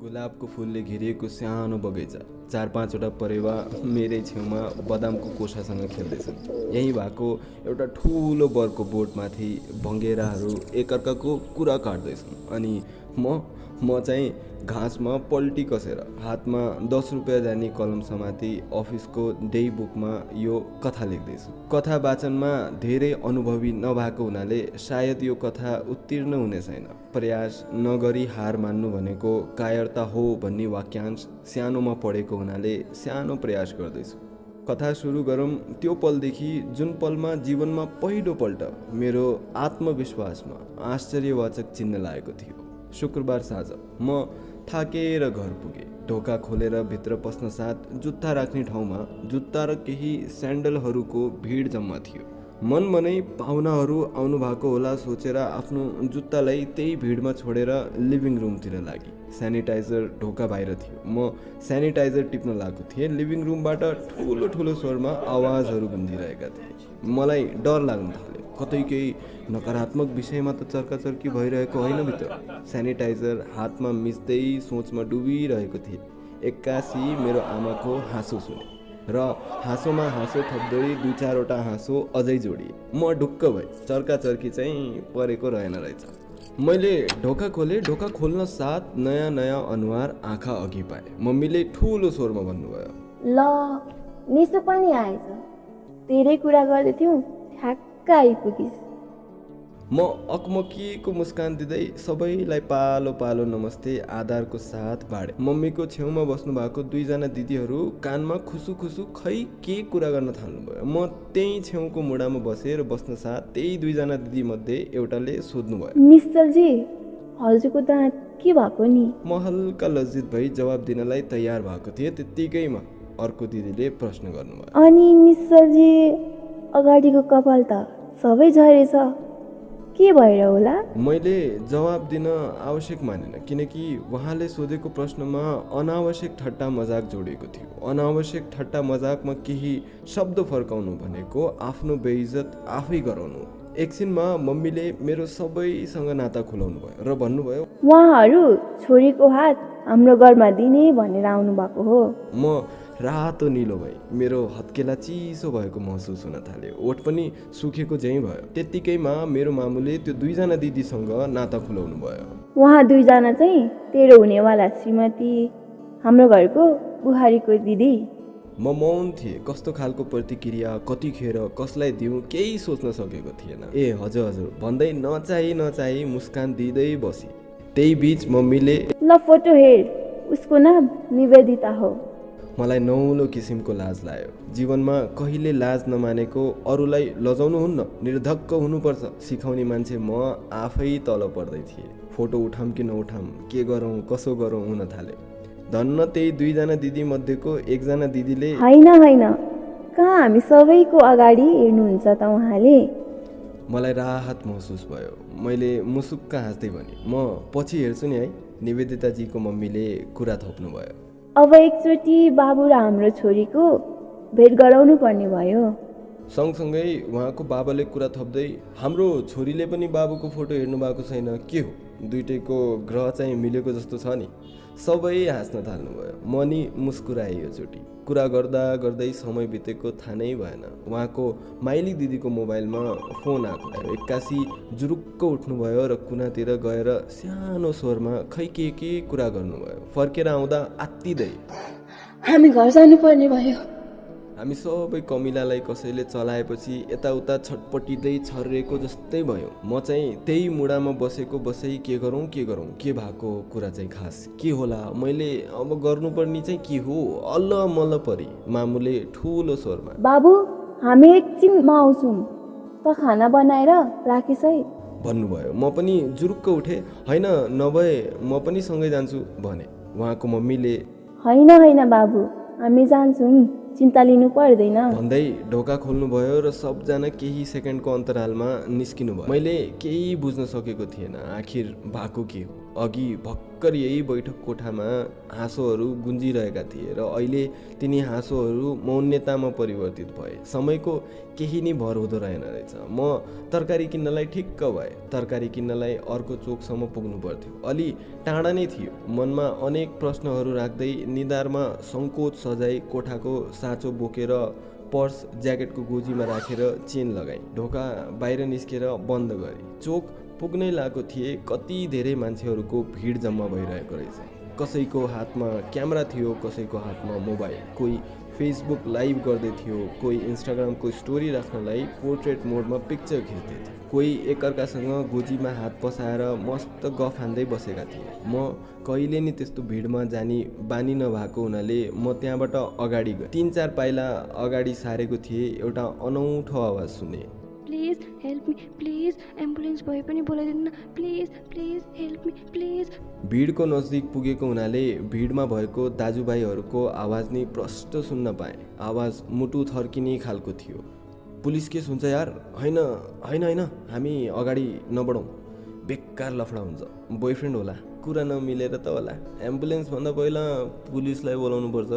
गुलाबको फुलले घेरिएको सानो बगैँचा, 4-5 वटा परेवा मेरै छेउमा बदामको कोसासँग खेल्दैछन्। यही भएको एउटा ठुलो बरको बोटमाथि भङ्गेराहरू एकअर्काको कुरा काट्दैछन् अनि म चाहिँ घाँसमा पल्टी कसेर हातमा 10 रुपियाँ जाने कलम समाती अफिसको डेई बुकमा यो कथा लेख्दैछु। कथा वाचनमा धेरै अनुभवी नभएको हुनाले सायद यो कथा उत्तीर्ण हुने छैन। प्रयास नगरी हार मान्नु भनेको कायरता हो भन्ने वाक्यांश सानोमा पढेको हुनाले सानो प्रयास गर्दैछु। कथा सुरु गरौँ त्यो पलदेखि जुन पलमा जीवनमा पहिलोपल्ट मेरो आत्मविश्वासमा आश्चर्यवाचक चिन्ह लागेको थियो। शुक्रबार साँझ म थाकेर घर पुगे। ढोका खोलेर भित्र पस्न साथ जुत्ता राख्ने ठाउँमा जुत्ता र केही स्यान्डलहरूको भिड जम्मा थियो। मनमनै पाहुनाहरू आउनु भएको होला सोचेर आफ्नो जुत्तालाई त्यही भिडमा छोडेर लिभिङ रुमतिर लागे। सेनिटाइजर ढोका बाहिर थियो। म सेनिटाइजर टिप्न लागेको थिएँ। लिभिङ रुमबाट ठुलो ठुलो स्वरमा आवाजहरू गुन्जिरहेका थिए। मलाई डर लाग्न थाल्यो। कतै केही नकारात्मक विषयमा त चर्काचर्की भइरहेको होइन भित्र। सेनिटाइजर हातमा मिच्दै सोचमा डुबिरहेको थिएँ। एक्कासी मेरो आमाको हाँसो सुने र हाँसोमा हाँसो थप्दै 2-4 वटा हाँसो अझै जोडिए। म ढुक्क भएँ। चर्काचर्की चाहिँ परेको रहेन रहेछ। मैले ढोका खोलेँ। ढोका खोल्न साथ नयाँ नयाँ अनुहार आँखा अघि पाएँ। मम्मीले ठुलो स्वरमा भन्नुभयो, ल निसो पनि आएछ, तेरै कुरा गर्दै थियौँ, ठ्याक्क आइपुगिस्। म अकमकिएको मुस्कान दिँदै सबैलाई पालो पालो नमस्ते आधारको साथ बाँडे। मम्मीको छेउमा बस्नु भएको 2जना दिदीहरू कानमा खुसु खुसु खै के कुरा गर्न थाल्नुभयो। म त्यही छेउको मुडामा बसेर बस्न साथ त्यही 2जना दिदी मध्ये एउटाले सोध्नुभयो, निश्चलजी हजुरको दाँत के भएको नि? म हल्का लज्जित भई जवाब दिनलाई तयार भएको थिएँ। त्यत्तिकैमा अर्को दिदीले प्रश्न गर्नुभयो, अनि निश्चलजी अगाडिको कपाल त सबै झरेछ, के भएर होला? मैले जवाब दिन आवश्यक मानेन किनकि उहाँले सोधेको प्रश्नमा अनावश्यक ठट्टा मजाक जोडिएको थियो। अनावश्यक ठट्टा मजाकमा केही शब्द फर्काउनु भनेको आफ्नो बेइज्जत आफै गराउनु। एकछिनमा मम्मीले मेरो सबैसँग नाता खुलाउनु भयो र भन्नुभयो, उहाँहरू छोरीको हात हाम्रो घरमा दिने भनेर आउनु भएको हो। म रातो निलो भई मेरो हत्केला चिसो भएको महसुस हुन थाल्यो। ओठ पनि सुकेको झैँ भयो। त्यत्तिकैमा मेरो मामुले त्यो 2जना दिदीसँग नाता खुलाउनु भयो। उहाँ 2जना चाहिँ तेरो हुनेवाला श्रीमती, हाम्रो घरको बुहारीको दिदी। म मौन थिएँ। कस्तो खालको प्रतिक्रिया, कतिखेर, कसलाई दिउँ केही सोच्न सकेको थिएन। ए हजुर हजुर भन्दै नचाही मुस्कान दिँदै बसी। त्यही बीच मम्मीले, ल फोटो हेर, उसको नाम निवेदिता हो। मलाई नौलो किसिमको लाज लाग्यो। जीवनमा कहिले लाज नमानेको, अरूलाई लजाउनु हुन्न, निर्धक्क हुनुपर्छ सिकाउने मान्छे म आफै तल पर्दै थिएँ। फोटो उठाम कि नउठाम, के गरौँ कसो गरौँ हुन थाले। धन्न त्यही 2जना दिदी मध्येको एकजना दिदीले, होइन कहाँ हामी सबैको अगाडि हेर्नुहुन्छ त उहाँले? मलाई राहत महसुस भयो। मैले मुसुक्क हाँस्दै भने, म पछि हेर्छु नि है। निवेदिताजीको मम्मीले कुरा थप्नु भयो, अब एकचोटि बाबु र हाम्रो छोरीको भेट गराउनु पर्ने भयो। सँगसँगै उहाँको बाबाले कुरा थप्दै, हाम्रो छोरीले पनि बाबुको फोटो हेर्नु भएको छैन, के हो दुइटैको ग्रह चाहिँ मिलेको जस्तो छ नि। सबै हाँस्न थाल्नुभयो। म नि मुस्कुराएँ योचोटि। कुरा गर्दा गर्दै समय बितेको थाहा नै भएन। उहाँको माइली दिदीको मोबाइलमा फोन आएको थियो। एक्कासी जुरुक्क उठ्नुभयो र कुनातिर गएर सानो स्वरमा खै के कुरा गर्नुभयो। फर्केर आउँदा आत्तिदै, हामी घर जानुपर्ने भयो। हामी सबै कमिलालाई कसैले चलाएपछि यताउता छटपटिँदै छर्रेको जस्तै भयो। म चाहिँ त्यही मुडामा बसेको बसै के गरौँ के भएको कुरा चाहिँ खास के होला, मैले अब गर्नुपर्ने चाहिँ के हो, अल्ल मल्ल परी। मामुले ठुलो स्वरमा, बाबु हामी एकछिनमा आउँछौँ, त खाना बनाएर राखिस् है भन्नुभयो। म पनि जुरुक्क उठेँ। होइन नभए म पनि सँगै जान्छु भने। उहाँको मम्मीले, होइन बाबु हामी जान्छौँ, चिन्ता लिनु पर्दैन भन्दै ढोका खोल्नुभयो र सबजना केही सेकेन्डको अन्तरालमा निस्किनु भयो। मैले केही बुझ्न सकेको थिएन। आखिर भएको के हो? अघि भर्खर यही बैठक कोठामा हाँसोहरू गुन्जिरहेका थिए र अहिले तिनी हाँसोहरू मौन्यतामा परिवर्तित भए। समयको केही नै भर हुँदो रहेन रहेछ। म तरकारी किन्नलाई ठिक्क भए। तरकारी किन्नलाई अर्को चोकसम्म पुग्नु पर्थ्यो। अलि टाढा नै थियो। मनमा अनेक प्रश्नहरू राख्दै निधारमा सङ्कोच सजाई कोठाको साँचो बोकेर पर्स ज्याकेटको गोजीमा राखेर चेन लगाएँ। ढोका बाहिर निस्केर बन्द गरेँ। चोक पुग्नै लागेको थिए, कति धेरै मान्छेहरूको भिड जम्मा भइरहेको रहेछ। कसैको हातमा क्यामेरा थियो, कसैको हातमा मोबाइल। कोही फेसबुक लाइभ गर्दै थियो, कोही इन्स्टाग्रामको स्टोरी राख्नलाई पोर्ट्रेट मोडमा पिक्चर खिच्दै थियो, कोही एकअर्कासँग गोजीमा हात पसाएर मस्त गफ हान्दै बसेका थिए। म कहिले नि त्यस्तो भिडमा जाने बानी नभएको हुनाले म त्यहाँबाट अगाडि गएँ। 3-4 पाइला अगाडि सारेको थिएँ, एउटा अनौठो आवाज सुने। Please help me, please ambulance भए पनि बोलाइदिनु न, please please help me please. भिडको नजिक पुगेको हुनाले भिडमा भएको दाजुभाइहरूको आवाज नै प्रष्ट सुन्न पाएँ। आवाज मुटु थर्किने खालको थियो। पुलिस केस हुन्छ यार, होइन होइन होइन, हामी अगाडि नबढौँ, बेकार लफडा हुन्छ, बोयफ्रेन्ड होला, कुरा नमिलेर त होला, एम्बुलेन्सभन्दा पहिला पुलिसलाई बोलाउनु पर्छ।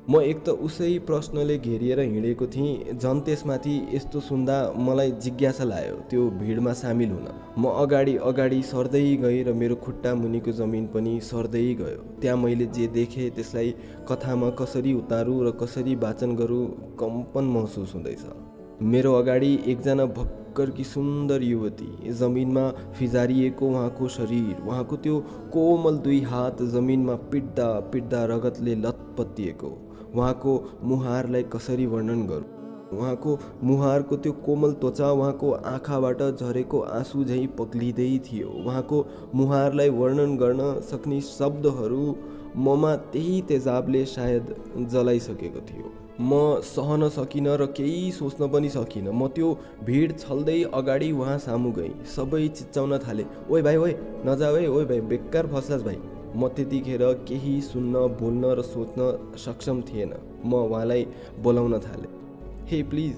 म एक त उसै प्रश्नले घेरिएर हिँडेको थिएँ, झन् त्यसमाथि यस्तो सुन्दा मलाई जिज्ञासा लाग्यो त्यो भिडमा सामेल हुन। म अगाडि अगाडि सर्दै गएँ र मेरो खुट्टा मुनिको जमिन पनि सर्दै गयो। त्यहाँ मैले जे देखेँ त्यसलाई कथामा कसरी उतारू र कसरी वाचन गरूँ, कम्पन महसुस हुँदैछ। मेरो अगाडि एकजना भक्करकी सुन्दर युवती, जमिनमा फिजारिएको उहाँको शरीर, उहाँको त्यो कोमल 2 हात जमिनमा पिट्दा पिट्दा रगतले लतपतिएको। उहाँको मुहारलाई कसरी वर्णन गरौँ? उहाँको मुहारको त्यो कोमल त्वचा उहाँको आँखाबाट झरेको आँसु झैँ पग्लिँदै थियो। उहाँको मुहारलाई वर्णन गर्न सक्ने शब्दहरू ममा त्यही तेजाबले सायद जलाइसकेको थियो। म सहन सकिनँ र केही सोच्न पनि सकिनँ। म त्यो भिड छल्दै अगाडि उहाँ सामु गएँ। सबै चिच्चाउन थाले, ओइ भाइ ओइ नजाऊ है, ओइ भाइ बेकार फस्लास भाइ। म त्यतिखेर केही सुन्न, बोल्न र सोच्न सक्षम थिएन। म उहाँलाई बोलाउन थालेँ, हे प्लिज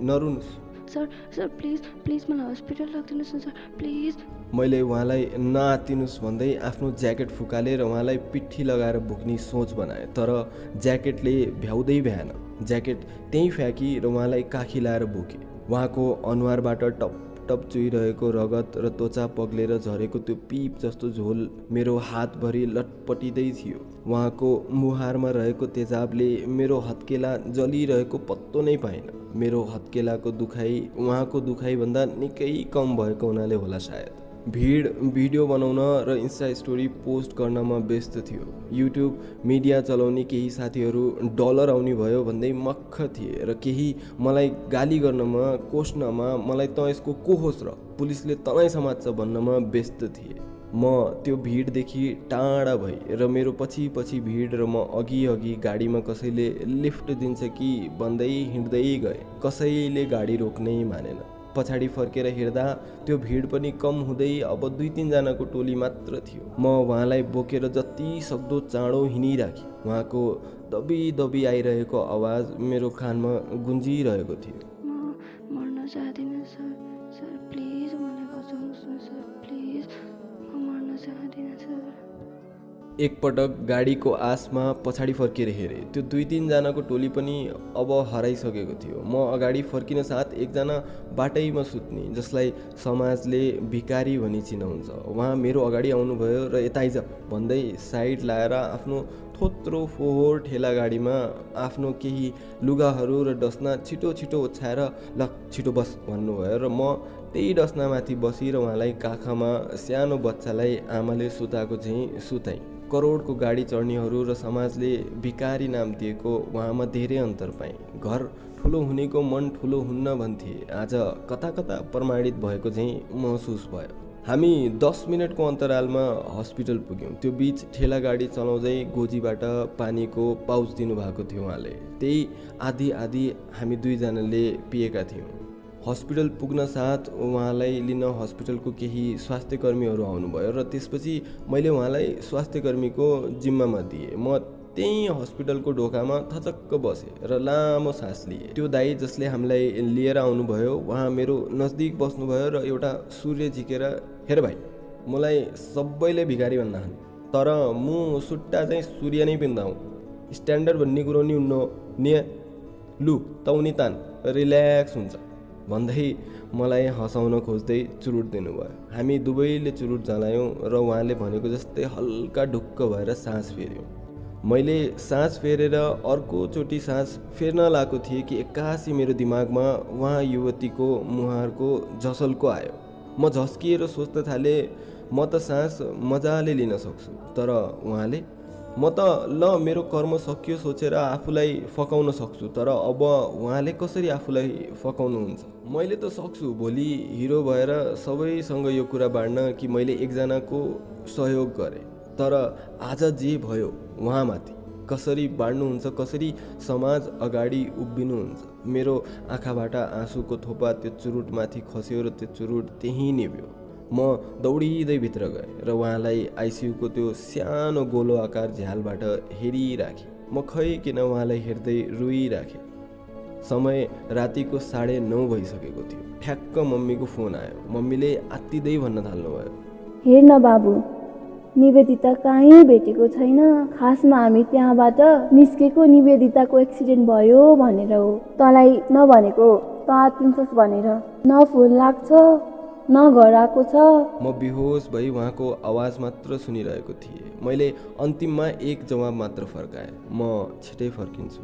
नरुनुहोस् सर, सर प्लिज प्लिज मलाई हस्पिटल लगिदिनुहोस् न सर, प्लिज। मैले उहाँलाई नआत्तिनुहोस् भन्दै आफ्नो ज्याकेट फुकालेँ र उहाँलाई पिट्ठी लगाएर बोक्ने सोच बनाएँ, तर ज्याकेटले भ्याउँदै भ्याएन। ज्याकेट त्यहीँ फ्याँकी र उहाँलाई काखी लाएर बोकेँ। उहाँको अनुहारबाट टप टप चुहिरहेको रगत र त्वचा पग्लेर झरेको त्यो पिप जस्तो झोल मेरो हातभरि लटपटिँदै थियो। उहाँको मुहारमा रहेको तेजाबले मेरो हत्केला जलिरहेको पत्तो नै पाइन। मेरो हत्केलाको दुखाइ उहाँको दुखाइभन्दा निकै कम भएको हुनाले होला सायद। भिड भिडियो बनाउन र इन्स्टा स्टोरी पोस्ट गर्नमा व्यस्त थियो। युट्युब मिडिया चलाउने केही साथीहरू डलर आउने भयो भन्दै मक्ख थिए र केही मलाई गाली गर्नमा, कोस्नमा, मलाई त यसको को होस् र पुलिसले तँलाई समात्छ भन्नमा व्यस्त थिए। म त्यो भिडदेखि टाढा भएँ र मेरो पछि पछि भिड र म अघि अघि गाडीमा कसैले लिफ्ट दिन्छ कि भन्दै हिँड्दै गएँ। कसैले गाडी रोक्नै मानेन। पछाडि फर्केर हेर्दा त्यो भिड पनि कम हुँदै अब 2-3 जनाको टोली मात्र थियो। म उहाँलाई बोकेर जति सक्दो चाँडो हिँडिराखेँ। उहाँको दबी दबी आइरहेको आवाज मेरो कानमा गुन्जिरहेको थियो। म मर्न चाहदिनँ सर, सर प्लिज मलाई बचाउनुहोस् न सर, प्लिज म मर्न चाहदिनँ सर। एकपटक गाडीको आसमा पछाडि फर्केर हेरेँ। त्यो 2-3 जनाको टोली पनि अब हराइसकेको थियो। म अगाडि फर्किन साथ एकजना बाटैमा सुत्ने, जसलाई समाजले भिकारी भनी चिनाउँछ, उहाँ मेरो अगाडि आउनुभयो र यता आइज भन्दै साइड लाएर आफ्नो थोत्रो फोहोर ठेला गाडीमा आफ्नो केही लुगाहरू र डस्ना छिटो छिटो ओछ्याएर ल छिटो बस भन्नुभयो र म त्यही डस्नामाथि बसी र उहाँलाई काखमा सानो बच्चालाई आमाले सुताएको चाहिँ सुताएँ। करोडको गाडी चढ्नेहरू र समाजले भिकारी नाम दिएको उहाँमा धेरै अन्तर पाएँ। घर ठुलो हुनेको मन ठुलो हुन्न भन्थे, आज कता कता प्रमाणित भएको चाहिँ महसुस भयो। हामी 10 मिनटको अन्तरालमा हस्पिटल पुग्यौँ। त्यो बिच ठेला गाडी चलाउँदै गोजीबाट पानीको पाउच दिनुभएको थियो उहाँले। त्यही आधी आधी हामी 2 जनाले पिएका थियौँ। हस्पिटल पुग्न साथ उहाँलाई लिन हस्पिटलको केही स्वास्थ्य कर्मीहरू आउनुभयो र त्यसपछि मैले उहाँलाई स्वास्थ्य कर्मीको जिम्मामा दिएँ। म त्यही हस्पिटलको ढोकामा थचक्क बसेँ र लामो सास लिएँ। त्यो दाई जसले हामीलाई लिएर आउनुभयो उहाँ मेरो नजिक बस्नुभयो र एउटा सूर्य झिकेर, हेर भाइ मलाई सबैले भिखारी भन्नाछन्, तर म सुट्टा चाहिँ सूर्य नै पिन्दा हुँ। स्ट्यान्डर्ड भन्ने कुरो नि हुन्न नि, लु तौनी तान रिल्याक्स हुन्छ भन्दै मलाई हँसाउन खोज्दै चुरुट दिनुभयो। हामी दुवैले चुरुट जलायौँ र उहाँले भनेको जस्तै हल्का ढुक्क भएर सास फेर्यौँ। मैले सास फेरेर अर्कोचोटि सास फेर्न लागेको थिएँ कि एक्कासी मेरो दिमागमा उहाँ युवतीको मुहारको झसल्को आयो। म झस्किएर सोच्न थालेँ, म त सास मजाले लिन सक्छु, तर उहाँले? म त ल मेरो कर्म सकियो सोचेर आफूलाई फकाउन सक्छु, तर अब उहाँले कसरी आफूलाई फकाउनुहुन्छ? मैले त सक्छु भोलि हिरो भएर सबैसँग यो कुरा बाँड्न कि मैले एकजनाको सहयोग गरेँ, तर आज जे भयो उहाँमाथि कसरी बाँड्नुहुन्छ, कसरी समाज अगाडि उभिनुहुन्छ? मेरो आँखाबाट आँसुको थोपा त्यो चुरुटमाथि खस्यो र त्यो चुरुट त्यहीँ निभ्यो। म दौडिँदै भित्र गएँ र उहाँलाई आइसियुको त्यो सानो गोलो आकार झ्यालबाट हेरिराखेँ। म खै किन उहाँलाई हेर्दै रोइराखेँ। समय रातिको 9:30 भइसकेको थियो। ठ्याक्क मम्मीको फोन आयो। मम्मीले आत्तिँदै भन्न थाल्नुभयो, हेर न बाबु, निवेदिता कहीँ भेटेको छैन। खासमा हामी त्यहाँबाट निस्केको निवेदिताको एक्सिडेन्ट भयो भनेर हो। तँलाई नभनेको त आत्तिन्छस् भनेर। न फोन लाग्छ न घर आएको छ। म बेहोस भई उहाँको आवाज मात्र सुनिरहेको थिएँ। मैले अन्तिममा एक जवाब मात्र फर्काएँ, म छिटै फर्किन्छु।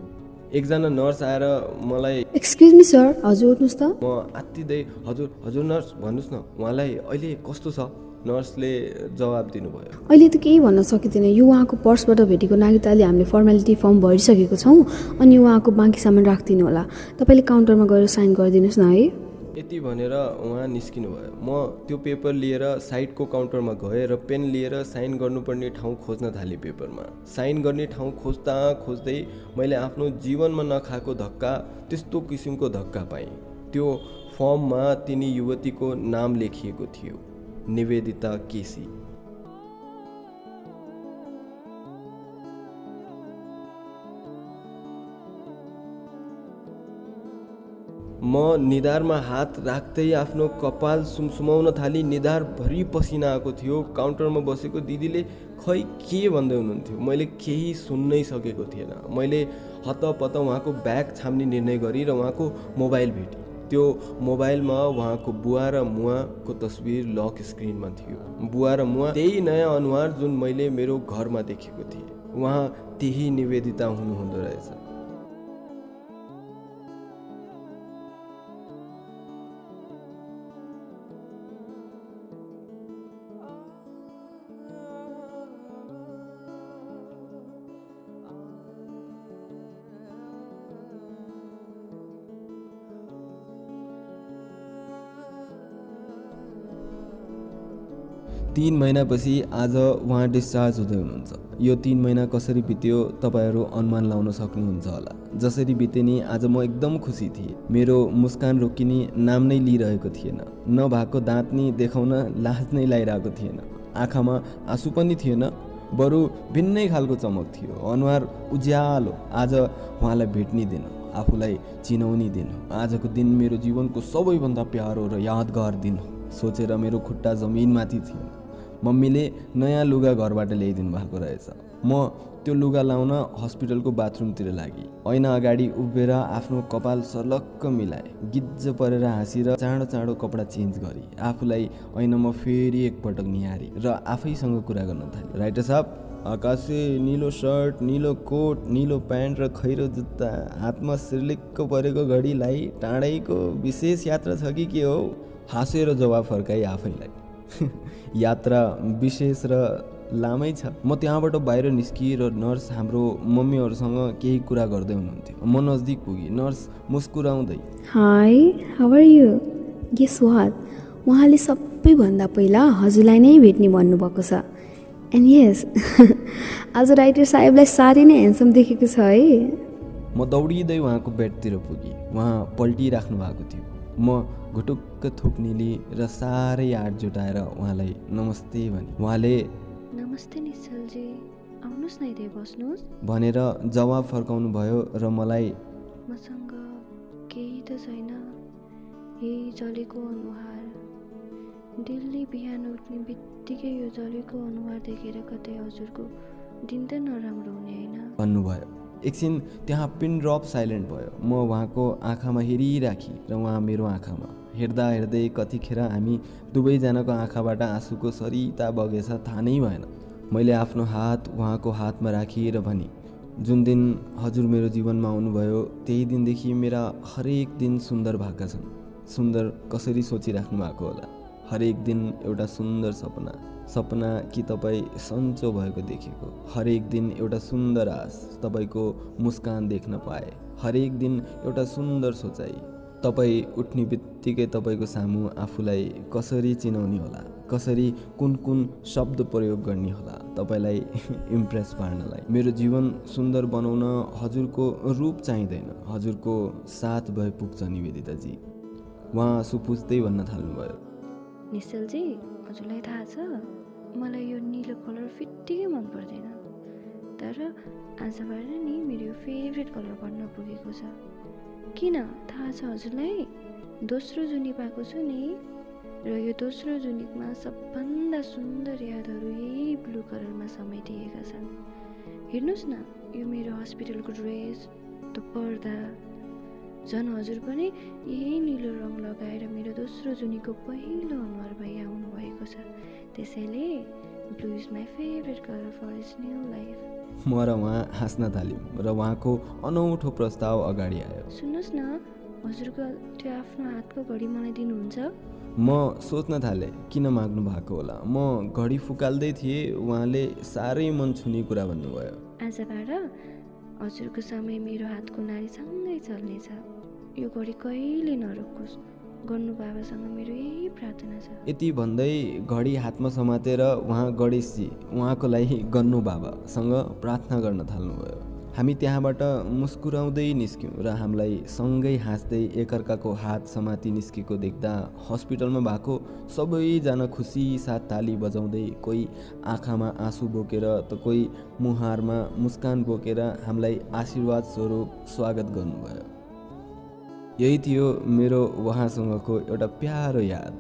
एकजना नर्स आएर मलाई, एक्सक्युज मी सर, हजुर उठ्नुहोस् त। म आत्तिँदै, हजुर हजुर नर्स भन्नुहोस् न, उहाँलाई अहिले कस्तो छ? नर्सले जवाब दिनुभयो, अहिले त केही भन्न सकिँदैन। यो उहाँको पर्सबाट भेटेको नागरिकताले हामीले फर्मालिटी फर्म भरिसकेको छौँ, अनि उहाँको बाँकी सामान राखिदिनु होला। तपाईँले काउन्टरमा गएर साइन गरिदिनुहोस् न है। यति भनेर उहाँ निस्किनु भयो। म त्यो पेपर लिएर साइडको काउन्टरमा गएँ र पेन लिएर साइन गर्नुपर्ने ठाउँ खोज्न थालेँ। पेपरमा साइन गर्ने ठाउँ खोज्दा खोज्दै मैले आफ्नो जीवनमा नखाएको धक्का, त्यस्तो किसिमको धक्का पाएँ। त्यो फर्ममा तिनी युवतीको नाम लेखिएको थियो, निवेदिता केसी। म निधारमा हात राख्दै आफ्नो कपाल सुमसुमाउन थाली। निधारभरि पसिना आएको थियो। काउन्टरमा बसेको दिदीले खै के भन्दै हुनुहुन्थ्यो, मैले केही सुन्नै सकेको थिएन। मैले हतपत उहाँको ब्याग छाम्ने निर्णय गरेँ र उहाँको मोबाइल भेटेँ। त्यो मोबाइलमा उहाँको बुवा र मुवाको तस्बिर लक स्क्रिनमा थियो। बुवा र मुवा त्यही नयाँ अनुहार जुन मैले मेरो घरमा देखेको थिएँ। उहाँ त्यही निवेदिता हुनुहुँदो रहेछ। तीन महिनापछि आज उहाँ डिस्चार्ज हुँदै हुनुहुन्छ। यो 3 महिना कसरी बित्यो तपाईँहरू अनुमान लाउन सक्नुहुन्छ होला। जसरी बिते नि आज म एकदम खुसी थिएँ। मेरो मुस्कान रोकिने नाम नै लिइरहेको थिएन। नभएको दाँत नि देखाउन लाज नै लागिरहेको थिएन। आँखामा आँसु पनि थिएन, बरु भिन्नै खालको चमक थियो। अनुहार उज्यालो। आज उहाँलाई भेट्ने दिन, आफूलाई चिनाउने दिन। आजको दिन मेरो जीवनको सबैभन्दा प्यारो र यादगार दिन सोचेर मेरो खुट्टा जमिनमाथि थिएन। मम्मीले नयाँ लुगा घरबाट ल्याइदिनु भएको रहेछ। म त्यो लुगा लाउन हस्पिटलको बाथरुमतिर लागेँ। ऐना अगाडि उभिएर आफ्नो कपाल सर्लक्क मिलाएँ। गिज्ज परेर हाँसेर चाँडो चाँडो कपडा चेन्ज गरेँ। आफूलाई ऐनामा फेरि एकपटक निहारेँ र आफैसँग कुरा गर्न थालेँ। राइटर साहब, आकाशे नीलो सर्ट, नीलो कोट, नीलो प्यान्ट र खैरो जुत्ता, हातमा सिर्लिक्क परेको घडीलाई टाढैको विशेष यात्रा छ कि के हो? हाँसेर जवाफ फर्काई आफैलाई। यात्रा विशेष र लामै छ। म त्यहाँबाट बाहिर निस्किएँ र नर्स हाम्रो मम्मीहरूसँग केही कुरा गर्दै हुनुहुन्थ्यो। म नजिक पुगेँ। नर्स मुस्कुराउँदै, hi, how are you? Guess what, उहाँले सबैभन्दा पहिला हजुरलाई नै भेट्ने भन्नुभएको छ। एन्ड यस, आज राइटर साहेबलाई साह्रै नै ह्यान्डसम देखेको छ है। म दौडिँदै उहाँको बेडतिर पुगेँ। उहाँ पल्टिराख्नु भएको थियो। म घुटुक्क थुक्नेली र साह्रै आँट जुटाएर उहाँलाई नमस्ते भने। उहाँले नमस्ते निश्चलजी, आउनुहोस् न यतै बस्नुहोस् भनेर जवाब फर्काउनु भयो र मलाई मसँग केही त छैन, यही जलेको अनुहार, डेली बिहान उठ्ने बित्तिकै यो जलेको अनुहार देखेर कतै हजुरको दिन त नराम्रो हुने होइन भन्नुभयो। एकछिन त्यहाँ पिन ड्रप साइलेन्ट भयो। म उहाँको आँखामा हेरिराखेँ र उहाँ मेरो आँखामा। हेर्दा हेर्दै कतिखेर हामी दुवैजनाको आँखाबाट आँसुको सरिता बगेछ थाहा नै भएन। मैले आफ्नो हात उहाँको हातमा राखेँ र भनेँ, जुन दिन हजुर मेरो जीवनमा आउनुभयो त्यही दिनदेखि मेरा हरेक दिन सुन्दर भएका छन्। सुन्दर कसरी सोचिराख्नु भएको होला। हरेक दिन एउटा सुन्दर सपना कि तपाईँ सन्चो भएको देखेको। हरेक दिन एउटा सुन्दर आश, तपाईँको मुस्कान देख्न पाए। हरेक दिन एउटा सुन्दर सोचाइ, तपाईँ उठ्ने बित्तिकै तपाईँको सामु आफूलाई कसरी चिनाउने होला, कसरी कुन कुन शब्द प्रयोग गर्ने होला तपाईँलाई इम्प्रेस पार्नलाई। मेरो जीवन सुन्दर बनाउन हजुरको रूप चाहिँदैन, हजुरको साथ भए पुग्छ निवेदिताजी। उहाँ सुपुस्दै भन्न थाल्नुभयो, निश्चलजी हजुरलाई थाहा छ मलाई यो निलो कलर फिट्टिकै मन पर्दैन, तर आजबाट नि मेरो फेभरेट कलर बन्न पुगेको छ। किन थाहा छ हजुरलाई? दोस्रो जुनी पाएको छु नि, र यो दोस्रो जुनीमा सबभन्दा सुन्दर यादहरू यही ब्लू कलरमा समेटिएका छन्। हेर्नुहोस् न, यो मेरो हस्पिटलको ड्रेस, त्यो पर्दा, झन् हजुर पनि यही निलो रङ लगाएर मेरो दोस्रो जुनीको पहिलो अनुहार भई आउनु भएको छ। त्यसैले blue is my favourite colour for his new life. म र उहाँ हाँस्न थाल्यौँ र उहाँको अनौठो प्रस्ताव अगाडि आयो। सुन्नुहोस् न, हजुरको त्यो आफ्नो हातको घडी मलाई दिनुहुन्छ? म सोच्न थालेँ किन माग्नु भएको होला। म घडी फुकाल्दै थिएँ, उहाँले साह्रै मन छुने कुरा भन्नुभयो। आजबाट हजुरको समय मेरो हातको नारीसँगै चल्नेछ। यो घडी कहिले नरोकोस्, गर्नु बाबासँग मेरो यही प्रार्थना छ। यति भन्दै घडी हातमा समातेर उहाँ गणेशजी उहाँको लागि गन्नु बाबासँग प्रार्थना गर्न थाल्नुभयो। हामी त्यहाँबाट मुस्कुराउँदै निस्क्यौँ र हामीलाई सँगै हाँस्दै एकअर्काको हात समाती निस्केको देख्दा हस्पिटलमा भएको सबैजना खुसी साथ ताली बजाउँदै, कोही आँखामा आँसु बोकेर त कोही मुहारमा मुस्कान बोकेर हामीलाई आशीर्वाद स्वरूप स्वागत गर्नुभयो। यही थियो मेरो उहाँसँगको एउटा प्यारो याद।